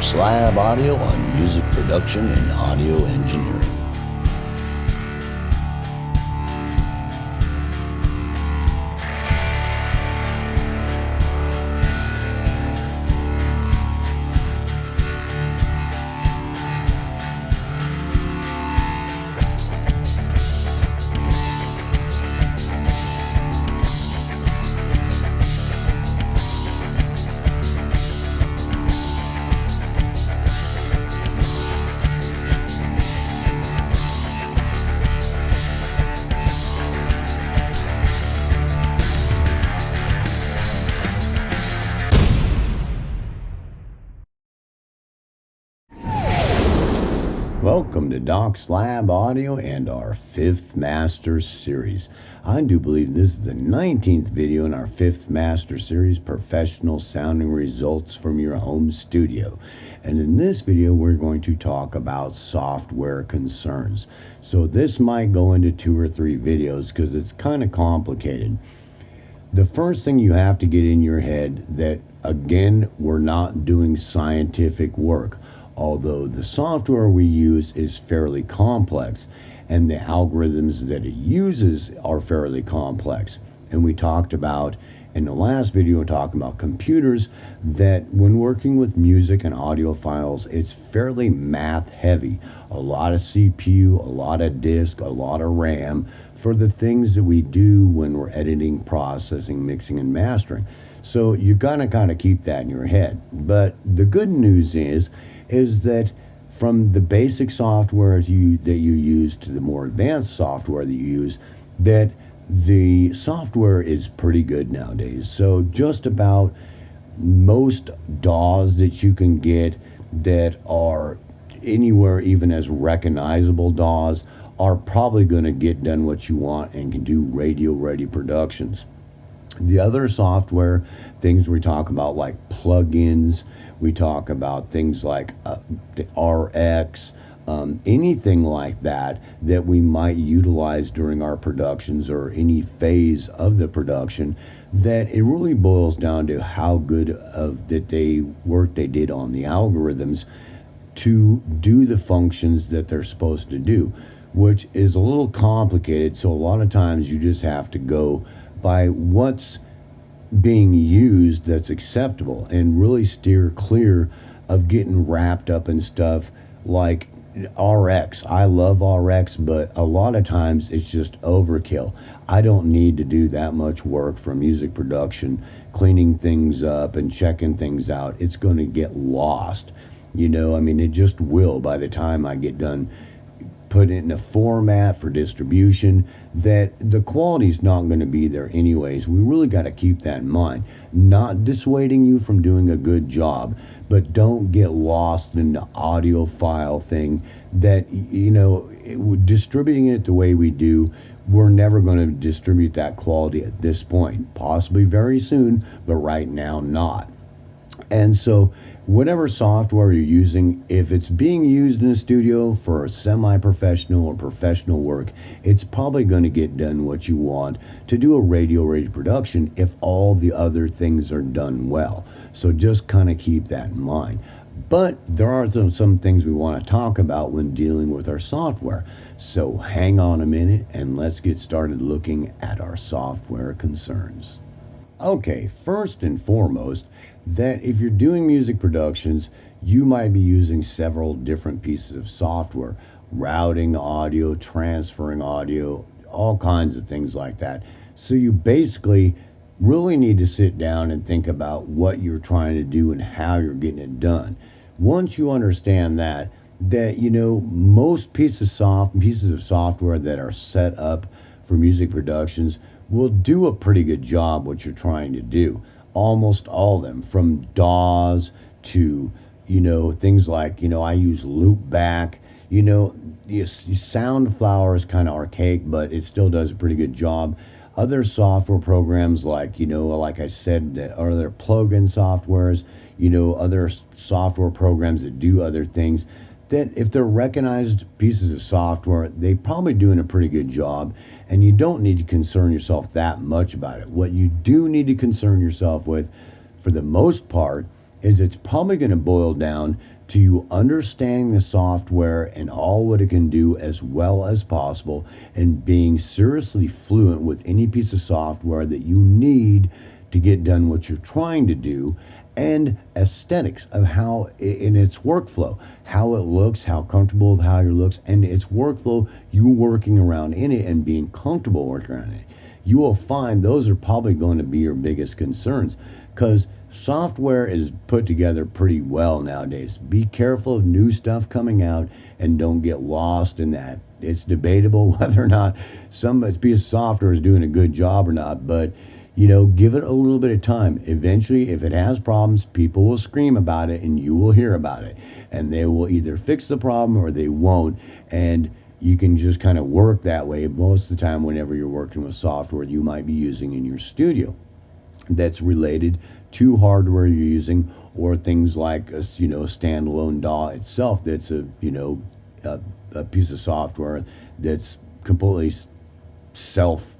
Doc Slab Audio on music production and audio engineering. Welcome to Doc Slab Audio and our 5th Master Series. I do believe this is the 19th video in our 5th Master Series, Professional Sounding Results from Your Home Studio. And in this video, we're going to talk about software concerns. So this might go into 2 or 3 videos because it's kind of complicated. The first thing you have to get in your head that, again, we're not doing scientific work. Although the software we use is fairly complex and the algorithms that it uses are fairly complex. And we talked about in the last video, talking about computers, that when working with music and audio files, it's fairly math heavy. A lot of CPU, a lot of disk, a lot of RAM for the things that we do when we're editing, processing, mixing, and mastering. So you gotta kind of keep that in your head. But the good news is that from the basic software that you use to the more advanced software that you use, that the software is pretty good nowadays. So just about most DAWs that you can get that are anywhere even as recognizable DAWs are probably going to get done what you want and can do radio ready productions. The other software things we talk about, like plugins, we talk about things like the RX, anything like that we might utilize during our productions or any phase of the production, that it really boils down to how good of that work they did on the algorithms to do the functions that they're supposed to do, which is a little complicated. So a lot of times you just have to go by what's being used that's acceptable and really steer clear of getting wrapped up in stuff like RX. I love RX, but a lot of times it's just overkill. I don't need to do that much work for music production, cleaning things up and checking things out. It's going to get lost. You know, I mean, it just will by the time I get done put it in a format for distribution, that the quality's not going to be there anyways. We really got to keep that in mind. Not dissuading you from doing a good job, but don't get lost in the audio file thing that, you know, distributing it the way we do, we're never going to distribute that quality at this point. Possibly very soon, but right now not. And so whatever software you're using, if it's being used in a studio for a semi-professional or professional work, it's probably going to get done what you want to do a radio ready production if all the other things are done well. So just kind of keep that in mind. But there are some things we want to talk about when dealing with our software. So hang on a minute and let's get started looking at our software concerns. Okay, first and foremost, that if you're doing music productions, you might be using several different pieces of software, routing audio, transferring audio, all kinds of things like that. So you basically really need to sit down and think about what you're trying to do and how you're getting it done. Once you understand that you know, most pieces of software that are set up for music productions will do a pretty good job what you're trying to do. Almost all of them, from DAWs to, you know, things like, you know, I use Loopback. You know, Soundflower is kind of archaic, but it still does a pretty good job. Other software programs like, you know, like I said, other plugin softwares, you know, other software programs that do other things, that if they're recognized pieces of software, they probably doing a pretty good job, and you don't need to concern yourself that much about it. What you do need to concern yourself with, for the most part, is it's probably going to boil down to you understanding the software and all what it can do as well as possible, and being seriously fluent with any piece of software that you need to get done what you're trying to do, and aesthetics of how in its workflow, how it looks, how comfortable with how it looks, and its workflow, you working around in it and being comfortable working around it. You will find those are probably going to be your biggest concerns, because software is put together pretty well nowadays. Be careful of new stuff coming out and don't get lost in that. It's debatable whether or not some piece of software is doing a good job or not, but give it a little bit of time. Eventually, if it has problems, people will scream about it and you will hear about it. And they will either fix the problem or they won't. And you can just kind of work that way most of the time whenever you're working with software you might be using in your studio that's related to hardware you're using, or things like a standalone DAW itself that's a piece of software that's completely self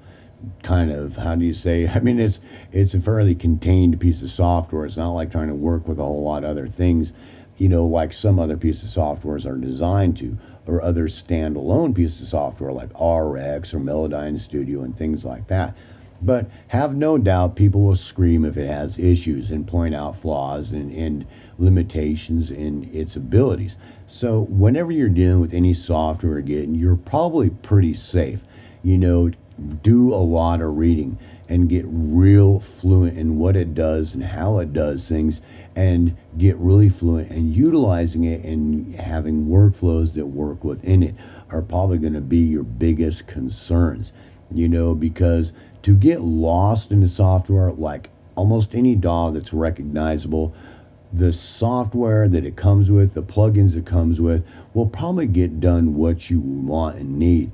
kind of, how do you say, I mean, it's a fairly contained piece of software. It's not like trying to work with a whole lot of other things, like some other pieces of softwares are designed to, or other standalone pieces of software like RX or Melodyne Studio and things like that. But have no doubt people will scream if it has issues and point out flaws and limitations in its abilities. So whenever you're dealing with any software again, you're probably pretty safe. Do a lot of reading and get real fluent in what it does and how it does things, and get really fluent and utilizing it and having workflows that work within it are probably going to be your biggest concerns, because to get lost in the software, like almost any DAW that's recognizable, the software that it comes with, the plugins it comes with, will probably get done what you want and need.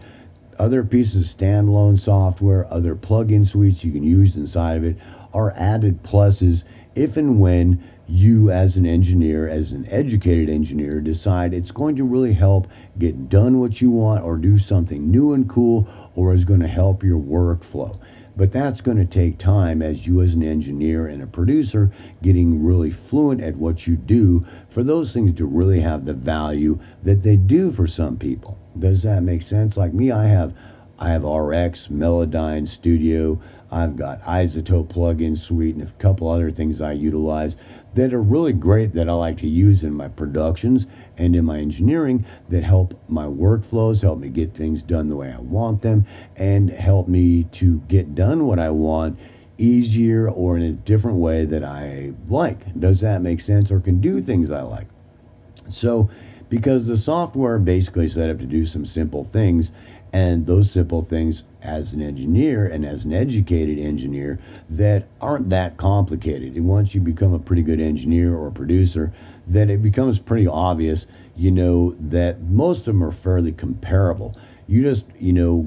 Other pieces of standalone software, other plugin suites you can use inside of it are added pluses if and when you, as an engineer, as an educated engineer, decide it's going to really help get done what you want, or do something new and cool, or is going to help your workflow. But that's going to take time, as you as an engineer and a producer getting really fluent at what you do, for those things to really have the value that they do for some people. Does that make sense? Like me, I have RX, Melodyne Studio, I've got iZotope plugin suite, and a couple other things I utilize that are really great that I like to use in my productions and in my engineering, that help my workflows, help me get things done the way I want them, and help me to get done what I want easier or in a different way that I like. Does that make sense? Or can do things I like. So, because the software basically is set up to do some simple things, and those simple things, as an engineer and as an educated engineer, that aren't that complicated. And once you become a pretty good engineer or producer, then it becomes pretty obvious, that most of them are fairly comparable. You just,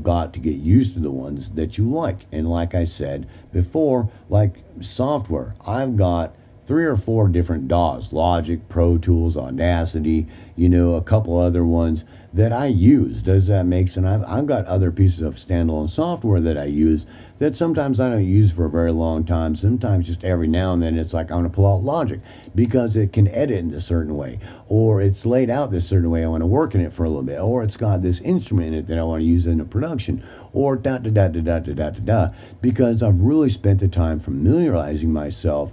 got to get used to the ones that you like. And like I said before, like software, I've got 3 or 4 different DAWs, Logic, Pro Tools, Audacity, a couple other ones that I use. Does that make sense? I've got other pieces of standalone software that I use that sometimes I don't use for a very long time. Sometimes just every now and then it's like I'm going to pull out Logic because it can edit in a certain way, or it's laid out this certain way. I want to work in it for a little bit, or it's got this instrument in it that I want to use in a production, or because I've really spent the time familiarizing myself.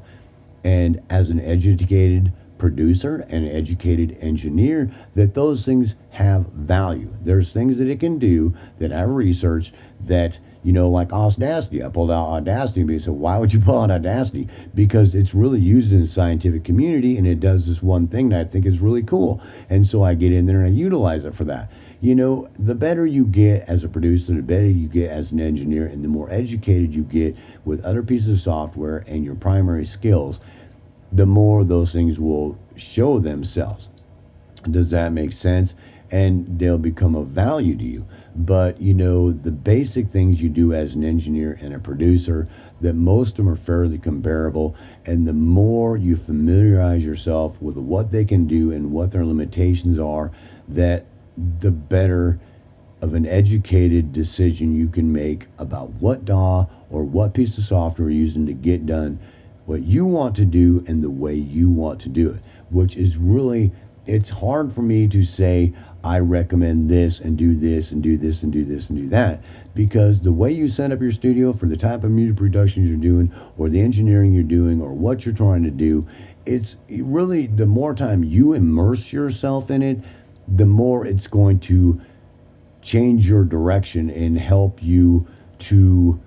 And as an educated producer and an educated engineer, that those things have value. There's things that it can do that I've researched that, like Audacity. I pulled out Audacity and said, why would you pull out Audacity? Because it's really used in the scientific community, and it does this one thing that I think is really cool. And so I get in there and I utilize it for that. The better you get as a producer, the better you get as an engineer, and the more educated you get with other pieces of software and your primary skills, the more those things will show themselves. Does that make sense? And they'll become of value to you. But, the basic things you do as an engineer and a producer, that most of them are fairly comparable. And the more you familiarize yourself with what they can do and what their limitations are, that the better of an educated decision you can make about what DAW or what piece of software you're using to get done what you want to do and the way you want to do it, which is really it's hard for me to say I recommend this and do this and do this and do this and do that, because the way you set up your studio for the type of music productions you're doing or the engineering you're doing or what you're trying to do, it's really, the more time you immerse yourself in it, the more it's going to change your direction and help you to,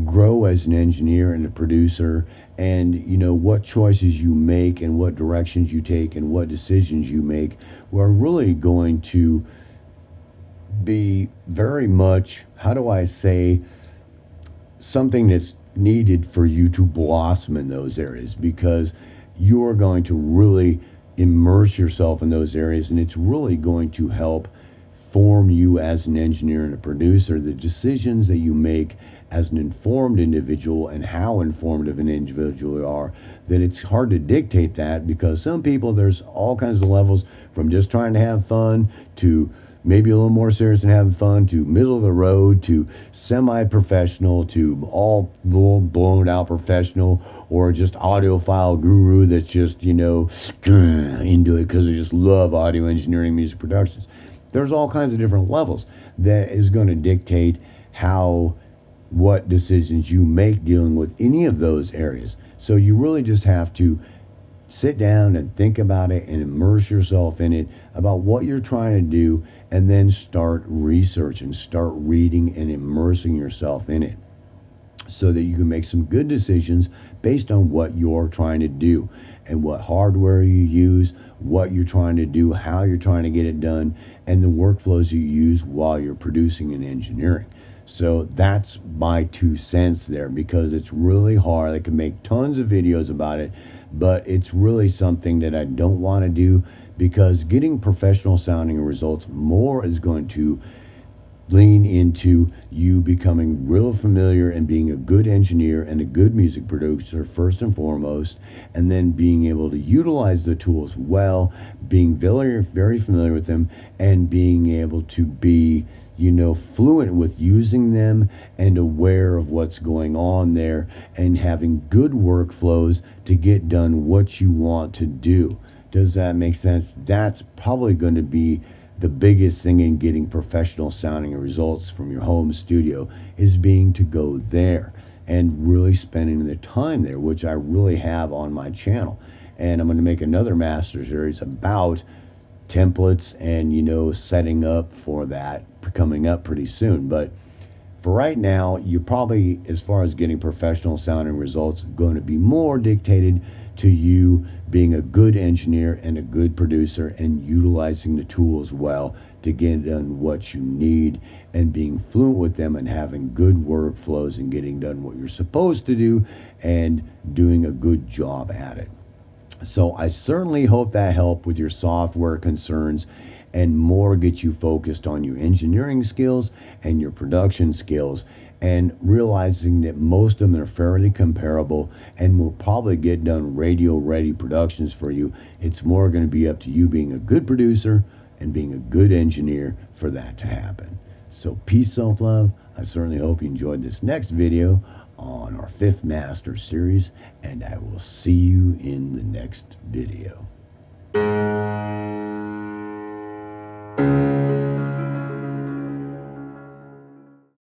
grow as an engineer and a producer. And, what choices you make and what directions you take and what decisions you make are really going to be very much, how do I say, something that's needed for you to blossom in those areas, because you're going to really immerse yourself in those areas, and it's really going to help form you as an engineer and a producer. The decisions that you make as an informed individual and how informed of an individual you are, that it's hard to dictate that, because some people, there's all kinds of levels, from just trying to have fun to maybe a little more serious than having fun, to middle of the road, to semi-professional, to all blown out professional, or just audiophile guru that's just, into it because they just love audio engineering, music productions. There's all kinds of different levels that is going to dictate what decisions you make dealing with any of those areas. So you really just have to sit down and think about it and immerse yourself in it about what you're trying to do, and then start researching, start reading and immersing yourself in it, so that you can make some good decisions based on what you're trying to do and what hardware you use, what you're trying to do, how you're trying to get it done, and the workflows you use while you're producing and engineering. So that's my 2 cents there, because it's really hard. I can make tons of videos about it, but it's really something that I don't want to do, because getting professional sounding results more is going to lean into you becoming real familiar and being a good engineer and a good music producer first and foremost, and then being able to utilize the tools well, being very, very familiar with them, and being able to be, fluent with using them and aware of what's going on there, and having good workflows to get done what you want to do. Does that make sense? That's probably going to be the biggest thing in getting professional sounding results from your home studio, is being to go there and really spending the time there, which I really have on my channel. And I'm going to make another master series about templates and, setting up for that coming up pretty soon. But for right now, you're probably, as far as getting professional sounding results, going to be more dictated to you being a good engineer and a good producer, and utilizing the tools well to get done what you need, and being fluent with them, and having good workflows, and getting done what you're supposed to do, and doing a good job at it. So I certainly hope that helped with your software concerns, and more get you focused on your engineering skills and your production skills, and realizing that most of them are fairly comparable and will probably get done radio ready productions for you. It's more going to be up to you being a good producer and being a good engineer for that to happen. So peace, self-love. I certainly hope you enjoyed this next video on our 5th Master series, and I will see you in the next video.